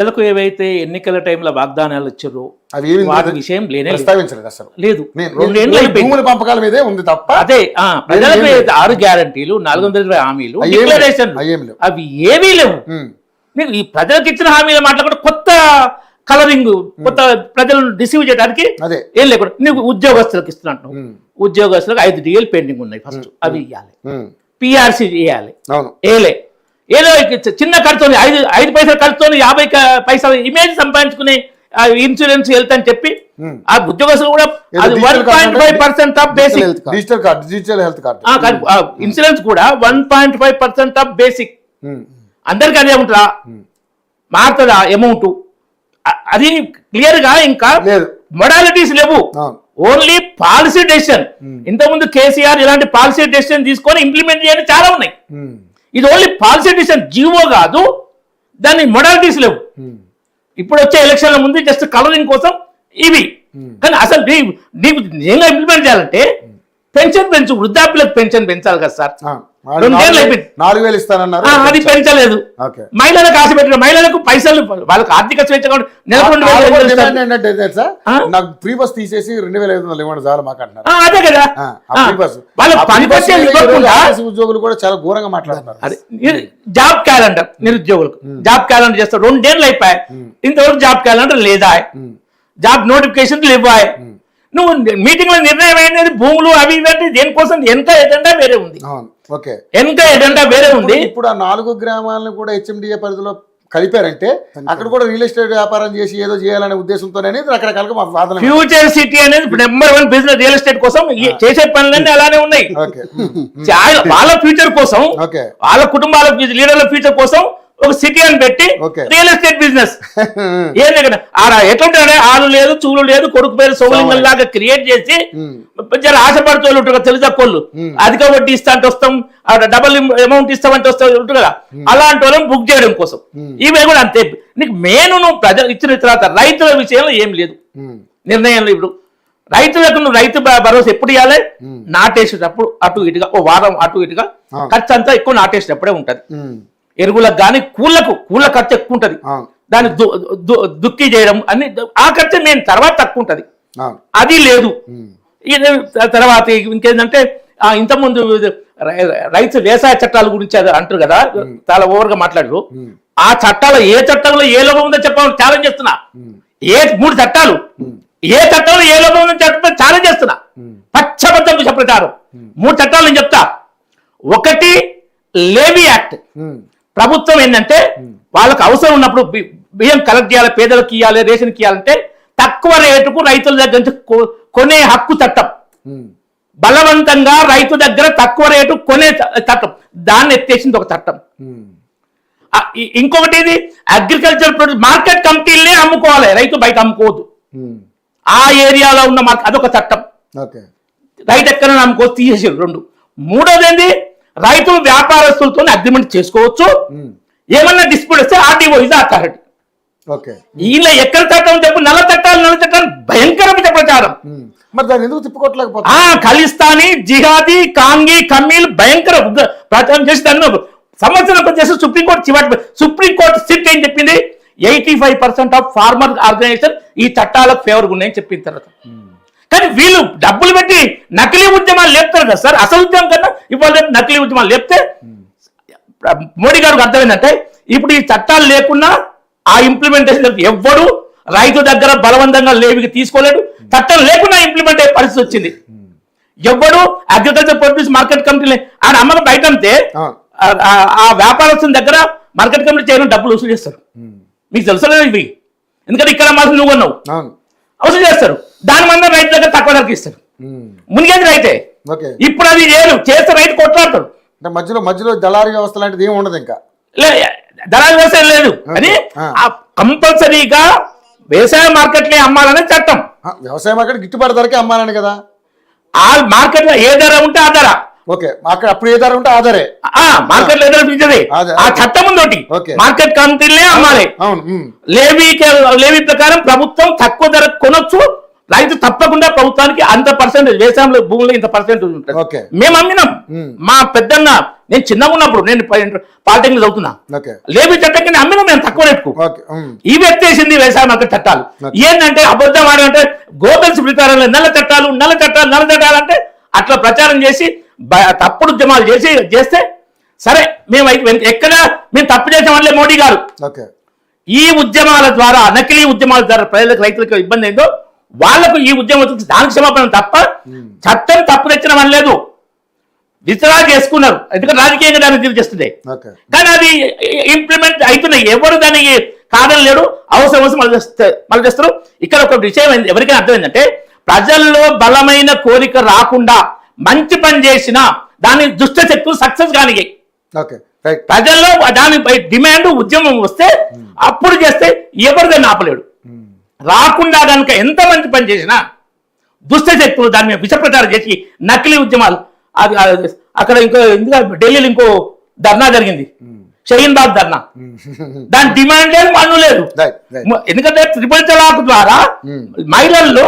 ప్రజలకు ఏవైతే ఎన్నికల టైంలో వాగ్దానాలు ఇచ్చారో వాటి విషయం అసలు లేదు. భూముల పంపకాల మీదే ఉంది తప్ప అదే ప్రజలకు 6 గ్యారంటీలు 420 హామీలు డిక్లరేషన్ అవి ఏమీ లేవు. నేను ఈ ప్రజలకు ఇచ్చిన హామీల మాట్లాడకుండా కొత్త కలరింగ్, కొత్త ప్రజలను డిసీవ్ చేయడానికి ఏం లేకుండా నీకు ఉద్యోగస్తులకు ఇస్తున్నట్టు. ఉద్యోగస్తులకు 5 DL పెండింగ్ ఉన్నాయి. ఫస్ట్ అవి ఇవ్వాలి, PRC చేయాలి. ఏదో చిన్న ఖర్చుతో 5 పైసల ఖర్చుతో 50 పైసలు ఇమేజ్ సంపాదించుకునే ఇన్సూరెన్స్ హెల్త్ అని చెప్పి ఆ ఉద్యోగస్తులు కూడా 1.5% of basic digital health card insurance కూడా 1.5% ఆఫ్ బేసిక్. అందరికి అదే ఉంటుందా? మారుతుందా అమౌంట్? అది క్లియర్ గా ఇంకా మొడాలిటీస్ లేవు, ఓన్లీ పాలసీ డెసిషన్. ఇంతకుముందు కేసీఆర్ ఇలాంటి పాలసీ డెసిషన్ తీసుకొని ఇంప్లిమెంట్ చేయడం చాలా ఉన్నాయి. ఇది ఓన్లీ పాలసీ డెసిషన్, జీవో కాదు. దాని మొడాలిటీస్ లేవు. ఇప్పుడు వచ్చే ఎలక్షన్ల ముందు జస్ట్ కలరింగ్ కోసం ఇవి. కానీ అసలు నీకు నిజంగా ఇంప్లిమెంట్ చేయాలంటే పెన్షన్ పెంచు, వృద్ధాప్యులకు పెన్షన్ పెంచాలి కదా సార్. 4,000 ఇస్తానన్నారు, అది పెంచలేదు. మహిళలకు ఆశ పెట్టిన మహిళలకు పైసలు, వాళ్ళకి ఆర్థిక స్వేచ్ఛ నెలకు 2,000 నాకు ఫ్రీ బస్ తీసేసి 2,500 ఇవ్వండి చాలా మాకు అంటున్నారు. అదే కదా, ఉద్యోగులు కూడా చాలా ఘోరంగా మాట్లాడుతున్నారు. జాబ్ క్యాలెండర్ నిరుద్యోగులకు జాబ్ క్యాలెండర్ చేస్తారు. 2 ఏళ్ళు అయిపోయాయి, ఇంతవరకు జాబ్ క్యాలెండర్ లేదా, జాబ్ నోటిఫికేషన్ ఇవ్వాలి. నువ్వు మీటింగ్ లో నిర్ణయం అయినది భూములు అవి ఇవంటే దేనికోసం ఎంత ఎజెండా వేరే ఉంది, ఎంత ఎజెండా వేరే ఉంది. ఇప్పుడు ఆ 4 గ్రామాలను కూడా HMDA పరిధిలో కలిపారంటే అక్కడ కూడా రియల్ ఎస్టేట్ వ్యాపారం చేసి ఏదో చేయాలనే ఉద్దేశంతో రకరకాలుగా మా వాదన. ఫ్యూచర్ సిటీ అనేది నెంబర్ 1 బిజినెస్ రియల్ ఎస్టేట్ కోసం చేసే పనులన్నీ అలానే ఉన్నాయి. వాళ్ళ ఫ్యూచర్ కోసం, వాళ్ళ కుటుంబాల లీడర్ల ఫ్యూచర్ కోసం ఒక సిటీ అని పెట్టి రియల్ ఎస్టేట్ బిజినెస్ ఏం లేదు. ఎట్లుంటాడే ఆలు లేదు, చూలు లేదు, కొడుకు పేరు సోమలింగం లాగా క్రియేట్ చేసి జర ఆశపడుతూ ఉంటారు తెలుసక్కోళ్ళు. అధిక వడ్డీ ఇస్తా అంటే వస్తాం, డబుల్ అమౌంట్ ఇస్తామంటే వస్తాం ఉంటుంది కదా, అలాంటి వాళ్ళని బుక్ చేయడం కోసం. ఇవి కూడా అంతే. నీకు మెయిన్ నువ్వు ప్రజలు ఇచ్చిన తర్వాత రైతుల విషయంలో ఏం లేదు నిర్ణయంలో. ఇప్పుడు రైతులకు నువ్వు రైతు భరోసా ఎప్పుడు ఇవ్వాలి? నాటేసేటప్పుడు అటు ఇటుగా ఓ వారం అటు ఇటుగా ఖర్చు అంతా ఎక్కువ నాటేసేటప్పుడే ఉంటది. ఎరువులకు కానీ కూళ్ళ ఖర్చు ఎక్కువ ఉంటుంది. దాన్ని దుక్కి చేయడం అన్ని ఆ ఖర్చు నేను తర్వాత తక్కువ ఉంటుంది, అది లేదు. తర్వాత ఇంకేంటంటే ఇంతకుముందు రైతు వ్యవసాయ చట్టాల గురించి అది అంటారు కదా, చాలా ఓవర్గా మాట్లాడారు. ఆ చట్టాలు ఏ చట్టంలో ఏ లోపం ఉందో చెప్పాలని ఛాలెంజ్ చేస్తున్నా. 3 చట్టాలు ఏ చట్టంలో ఏ లోపం ఉందో చెప్పడం ఛాలెంజ్ చేస్తున్నా. పచ్చబద్ధం ప్రచారం 3 చట్టాలు నేను చెప్తా. ఒకటి లేవీ యాక్ట్. ప్రభుత్వం ఏంటంటే వాళ్ళకి అవసరం ఉన్నప్పుడు బియ్యం కలెక్ట్ చేయాలి, పేదలకు ఇవ్వాలి, రేషన్కి ఇవ్వాలంటే తక్కువ రేటుకు రైతుల దగ్గర నుంచి కొనే హక్కు చట్టం. బలవంతంగా రైతు దగ్గర తక్కువ రేటు కొనే చట్టం, దాన్ని ఎత్తేసింది ఒక చట్టం. ఇంకొకటి ఇది అగ్రికల్చర్ ప్రొడ్యూస్ మార్కెట్ కమిటీలనే అమ్ముకోవాలి, రైతు బయట అమ్ముకోవద్దు. ఆ ఏరియాలో ఉన్న మార్కెట్ అదొక చట్టం. రైతు ఎక్కడ అమ్ముకోవచ్చు, తీసేసారు 2. మూడోది ఏంది, రైతులు వ్యాపారస్తులతో అగ్రిమెంట్ చేసుకోవచ్చు. ఏమన్నా డిస్ప్యూట్ వస్తే RDO ఇస్ అథారిటీ. ఇలా ఎక్కడ చట్టం చెప్పు, నల్ల చట్టాలు భయంకరమైన ప్రచారం. ఖలిస్తానీ, జిహాదీ, కాంగీ, కమీల్ భయంకర ప్రచారం చేసి దాన్ని సంవత్సరం చేసి సుప్రీంకోర్టు సిట్ ఏం చెప్పింది, 85% ఆఫ్ ఫార్మర్ ఆర్గనైజేషన్ ఈ చట్టాలకు ఫేవర్గా ఉన్నాయని చెప్పిన తర్వాత. కానీ వీళ్ళు డబ్బులు పెట్టి నకిలీ ఉద్యమాలు లేపుతారు కదా సార్. అసలు ఉద్యమం కన్నా ఇవాళ నకిలీ ఉద్యమాలు లేపితే మోడీ గారికి అర్థమైందంటే ఇప్పుడు ఈ చట్టాలు లేకున్నా ఆ ఇంప్లిమెంటేషన్ ఎవ్వడు రైతు దగ్గర బలవంతంగా లేవికి తీసుకోలేడు. చట్టం లేకుండా ఇంప్లిమెంట్ అయ్యే పరిస్థితి వచ్చింది. ఎవ్వడు అగ్రికల్చర్ ప్రొడ్యూస్ మార్కెట్ కమిటీ ఆయన అమ్మకం బయట అమ్మితే ఆ వ్యాపారస్తుల దగ్గర మార్కెట్ కమిటీ చేయడం డబ్బులు వసూలు చేస్తారు. మీకు తెలుసలేదు ఇవి, ఎందుకంటే ఇక్కడ మాత్రం నువ్వు అన్నావు వసూలు చేస్తారు. దాని మంది రైతు దగ్గర తక్కువ ధరకు ఇస్తారు. మునిగేది రైతే. ఇప్పుడు అది చేస్తే రైతు కొట్లాడతాడు. మధ్యలో దళారీ వ్యవస్థ లాంటిది ఏమి ఉండదు. ఇంకా దళారీ వ్యవస్థ లేదు. అని కంపల్సరీగా వ్యవసాయ మార్కెట్లే అమ్మాలనే చట్టం. వ్యవసాయ మార్కెట్ గిట్టుబాటు ధరకే అమ్మాలని కదా. ఆ మార్కెట్ లో ఏ ధర ఉంటే ఆ ధర, అప్పుడు ఏ ధర ఉంటే ఆ ధరే మార్కెట్ లో ఎదురు ఆ చట్టం ఉందోటి. మార్కెట్ కమిటీలనే అమ్మాలి. లేవీ ప్రకారం ప్రభుత్వం తక్కువ ధర కొనొచ్చు, రైతు తప్పకుండా ప్రభుత్వానికి అంత పర్సెంటేజ్, వ్యవసాయంలో భూములు ఇంత పర్సెంటేజ్ ఉంటుంది. మేము అమ్మినాం, మా పెద్దన్న నేను చిన్నగా ఉన్నప్పుడు నేను పాలిటెక్నిక్ చదువుతున్నా, ఓకే లేబీ చట్టం కింద అమ్మినా మేము తక్కువ రేటుకు. ఓకే ఈ వ్యక్తేసింది వ్యవసాయ మార్కెట్ చట్టాలు. ఏంటంటే అబద్ధం ఆడంటే గోబెల్స్ ప్రచారంలో నల్ల చట్టాలు అంటే అట్లా ప్రచారం చేసి తప్పుడు ఉద్యమాలు చేస్తే సరే మేము ఎక్కడ మేము తప్పు చేసామని మోడీ గారు ఓకే ఈ ఉద్యమాల ద్వారా, నకిలీ ఉద్యమాల ద్వారా ప్రజలకు, రైతులకు ఇబ్బంది అయిందో వాళ్లకు ఈ ఉద్యమం దానికి క్షమాపణ తప్ప చట్టం తప్పు తెచ్చిన వన్ లేదు, విత్డ్రా చేసుకున్నారు. ఎందుకంటే రాజకీయంగా దాన్ని తీరు చేస్తుంది. కానీ అది ఇంప్లిమెంట్ అవుతున్నాయి, ఎవరు దానికి కాదని లేడు, అవసరం మళ్ళీ చేస్తారు. ఇక్కడ ఒక విషయం ఎవరికైనా అర్థమైందంటే ప్రజల్లో బలమైన కోరిక రాకుండా మంచి పని చేసిన దాని దుష్ట శక్తులు సక్సెస్ కానిగాయి. ప్రజల్లో దానిపై డిమాండ్ ఉద్యమం వస్తే అప్పుడు చేస్తే ఎవరు దాన్ని ఆపలేడు. రాకుండా కనుక ఎంత మంచి పని చేసినా దుష్ట శక్తులు దాని మీద విషప్రచారం చేసి నకిలీ ఉద్యమాలు, అది అక్కడ ఢిల్లీలో ఇంకో ధర్నా జరిగింది, షహీన్ బాగ్ ధర్నా. దాని డిమాండ్ లేదు, మన్ను లేదు. ఎందుకంటే త్రిపుల్ తలాక్ ద్వారా మహిళల్లో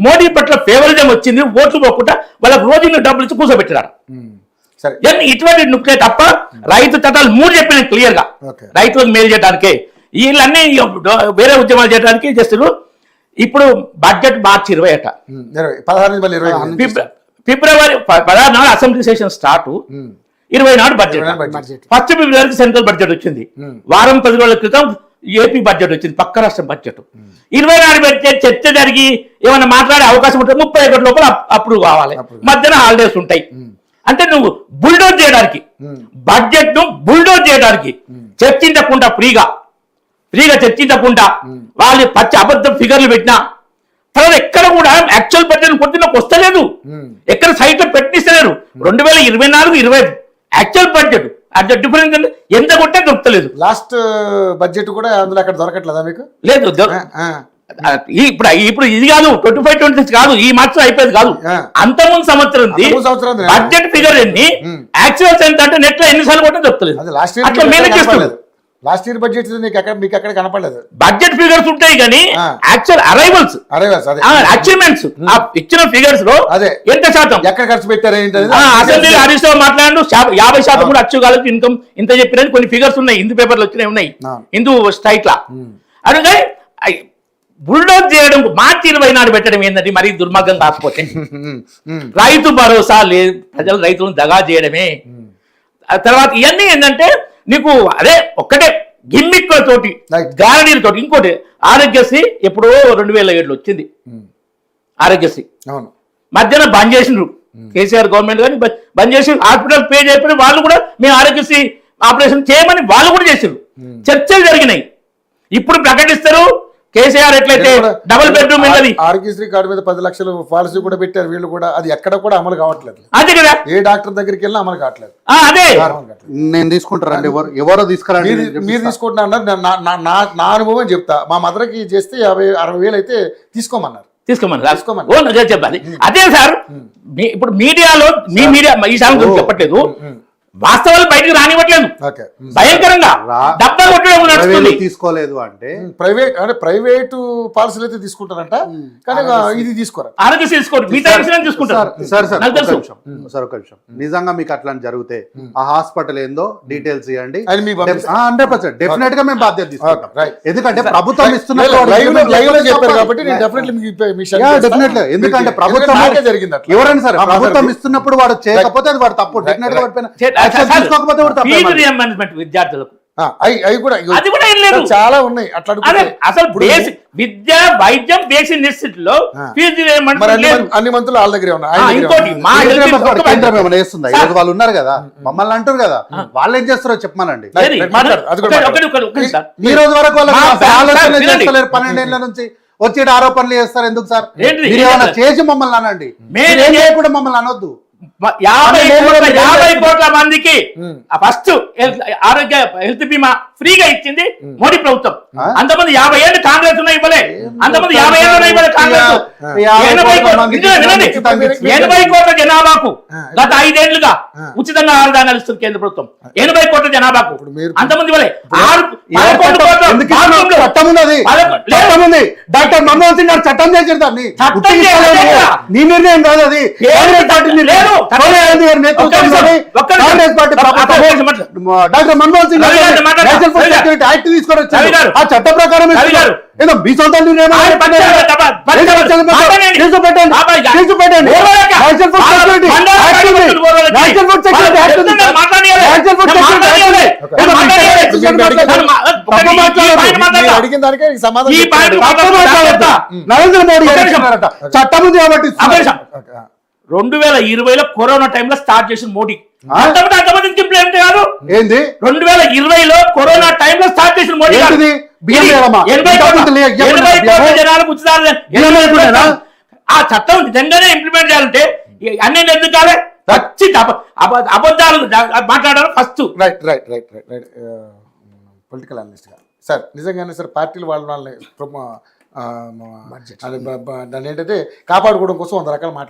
మోడీ పట్ల ఫేవరిజం వచ్చింది, ఓట్లు పోకుండా వాళ్ళకి రోజు డబ్బులు ఇచ్చి కూర్చోబెట్టినారు. ఇటువంటి నుక్లే తప్ప రైతు చట్టాలు 3 చెప్పినాయి క్లియర్ గా, రైతులకు మేలు చేయడానికే. వీళ్ళన్నీ వేరే ఉద్యమాలు చేయడానికి చేస్తారు. ఇప్పుడు బడ్జెట్ మార్చి 20 అట, ఫిబ్రవరి 16 నాడు అసెంబ్లీ సెషన్ స్టార్ట్, 20 నాడు బడ్జెట్. 1 ఫిబ్రవరికి సెంట్రల్ బడ్జెట్ వచ్చింది, వారం 10 రోజుల క్రితం ఏపీ బడ్జెట్ వచ్చింది, పక్క రాష్ట్రం బడ్జెట్. 20 నాడు బడ్జెట్ చర్చ జరిగి ఏమైనా మాట్లాడే అవకాశం ఉంటుంది, 31 లోపల అప్రూవ్ కావాలి, మధ్యన హాలిడేస్ ఉంటాయి. అంటే నువ్వు బుల్డోజ్ చేయడానికి, బడ్జెట్ ను బుల్డోజ్ చేయడానికి చర్చించకుండా ఫ్రీగా చర్చించకుండా వాళ్ళు పచ్చి అబద్ధం ఫిగర్లు పెట్టినా తర్వాత ఎక్కడ కూడా యాక్చువల్ బడ్జెట్ కొట్టినకు వస్తలేదు, ఎక్కడ సైట్ లో పెట్టిస్తలేరు. 2024-25 యాక్చువల్ బడ్జెట్ అది డిఫరెన్స్ ఎంత కొట్టే దొరకలేదు. లాస్ట్ బడ్జెట్ కూడా అందులో అక్కడ దొరకట్లేదా మీకు? లేదు, ఇప్పుడు ఇది కాదు, 25-26 కాదు, ఈ మార్చి అయిపోయేది కాదు, అంతకుముందు సంవత్సరం బడ్జెట్ ఫిగర్ ఎన్ని, యాక్చువల్స్ ఎంత అంటే నెట్ లో ఎన్నిసార్లు కూడా దొరకలేదు. అట్లా మేనేజ్ చేస్తలేదు. లాస్ట్ ఇయర్ బడ్జెట్ మీకు ఎక్కడ కనపడలేదు. బడ్జెట్ ఫిగర్స్ ఉంటాయి కానీ యాక్చువల్ అరైవల్స్ అచీవ్మెంట్స్ ఇచ్చిన ఫిగర్స్ లో ఎంత శాతం ఎక్కడ ఖర్చు పెట్టారు అసెంబ్లీ హరీష్ రావు మాట్లాడు 50% కూడా అచ్చు కాలేదు ఇన్కమ్ ఇంత చెప్పినది కొన్ని ఫిగర్స్ ఉన్నాయి, హిందూ పేపర్లు వచ్చినాయి, ఉన్నాయి హిందూ స్టైట్ లా. అదే బుల్డోజ్ చేయడం మార్చి 20 నాడు పెట్టడం ఏంటంటే మరీ దుర్మార్గం కాకపోతే రైతు భరోసా లేదు, ప్రజలు రైతులను దగా చేయడమే. తర్వాత ఇవన్నీ ఏంటంటే నీకు అదే ఒక్కటే గిమ్మిక్లతోటి గ్యారంటీలతోటి. ఇంకోటి ఆరోగ్యశ్రీ ఎప్పుడో 2007 వచ్చింది ఆరోగ్యశ్రీ, మధ్యాహ్నం బంద్ చేసిండ్రు కేసీఆర్ గవర్నమెంట్ కానీ బంద్ చేసి హాస్పిటల్ పే చేయకపోతే వాళ్ళు కూడా మేము ఆరోగ్యశ్రీ ఆపరేషన్ చేయమని వాళ్ళు కూడా చేసిండ్రు. చర్చలు జరిగినాయి. ఇప్పుడు ప్రకటిస్తారు కేసీఆర్ ఎట్లయితే డబుల్ బెడ్రూమ్ ఆరోగ్యశ్రీ కార్డు మీద 10 లక్షలు పాలసీ కూడా పెట్టారు వీళ్ళు కూడా, అది ఎక్కడ కూడా అమలు కావట్లేదు. అదే కదా, ఏ డాక్టర్ దగ్గరికి వెళ్ళినా అమలు కావట్లేదు. అదే నేను తీసుకుంటారండి, ఎవరో తీసుకురండి, మీరు తీసుకుంటున్నారు. నా అనుభవం చెప్తా, మా మదర్కి చేస్తే 50-60 వేలు అయితే తీసుకోమన్నారు. చెప్పాలి. అదే సార్ ఇప్పుడు మీడియాలో మీ మీడియా ఈ సార్ చెప్పట్లేదు, వాస్తవాలు బయటకు రానివ్వట్లేదు, భయంకరంగా డబ్బా కొట్టడం నడుస్తుంది. తీసుకోలేదు అంటే ప్రైవేట్ పాలసీలు అయితే తీసుకుంటారంట, కానీ ఇది తీసుకోరు, ఆరోగ్యశ్రీ తీసుకోరు, మిగతా ఇన్సూరెన్స్ తీసుకుంటారు. సార్ ఒక నిమిషం, నిజంగా మీకు అట్లాంటి జరిగితే ఆ హాస్పిటల్ ఏందో డీటెయిల్స్ ఇవ్వండి, 100% డెఫినెట్ గా మేము బాధ్యత తీసుకుంటాం. ఎందుకంటే ప్రభుత్వం ఇస్తున్నప్పుడు ఎందుకంటే ప్రభుత్వం ఎవరైనా సరే ప్రభుత్వం ఇస్తున్నప్పుడు వాడు చేయకపోతే అది వాడు తప్పు, డెఫినెట్ గా విద్యార్థులకు అది కూడా చాలా ఉన్నాయి. అట్లా అసలు విద్య వైద్యం బేసిక్ నెసెసిటీలో ఫీజు అన్ని మంత్రులు వాళ్ళ దగ్గరే ఉన్నాయి. వాళ్ళు ఉన్నారు కదా, మమ్మల్ని అంటారు కదా, వాళ్ళు ఏం చేస్తారో చెప్పమానండి. ఈ రోజు వరకు ఆలోచన చేస్తలేరు, 12 ఏళ్ల నుంచి వచ్చే ఆరోపణలు చేస్తారు. ఎందుకు సార్? చేసి మమ్మల్ని అనండి, కూడా మమ్మల్ని అనొద్దు. 50 కోట్ల మందికి ఫస్ట్ ఆరోగ్య హెల్త్ బీమా ఫ్రీగా ఇచ్చింది మోడీ ప్రభుత్వం. అంతమంది 50 ఏళ్ళు కాంగ్రెస్ ఉన్నాయి ఇవ్వలే. అంతమంది 50 ఏళ్ళ రైతుల కాంగ్రెస్ 80 కోట్ల జనాభాకు గత 5 ఏళ్లుగా ఉచితంగా ఆరుదానాలు ఇస్తుంది కేంద్ర ప్రభుత్వం. 80 కోట్ల జనాభాకు అంతమంది వలే చట్టం ఉన్నది. డాక్టర్ మన్మోహన్ సింగ్ గారు చట్టం చేశారు దాన్ని. నీ నిర్ణయం కాదు అది. డాక్టర్ మన్మోహన్ సింగ్ యాక్ట్ తీసుకొని వచ్చారు. ఆ చట్ట ప్రకారం ఏదో మీ సొంత నిర్ణయం అడిగిన దానికే సమాధానం నరేంద్ర మోడీ చట్టం ఉంది కాబట్టి 2020లో కరోనా టైంలో స్టార్ట్ చేసిన మోడీ అంతమంది ఇంప్లిమెంట్ కాదు. ఏంది 2020లో కరోనా టైంలో స్టార్ట్ చేసిన మోడీ 80 కోట్ల జనాలకు ఉచితాలు. ఆ చట్టం నిజంగానే ఇంప్లిమెంట్ చేయాలంటే అన్ని ఎందుకు కాలే? వచ్చి అబద్ధాలు మాట్లాడాలి first. Right right right right right political analyst గా సార్ నిజంగానే సార్ పార్టీలు వాళ్ళని దాన్ని ఏంటంటే కాపాడుకోవడం కోసం 100 రకాలు మాట్లాడతారు.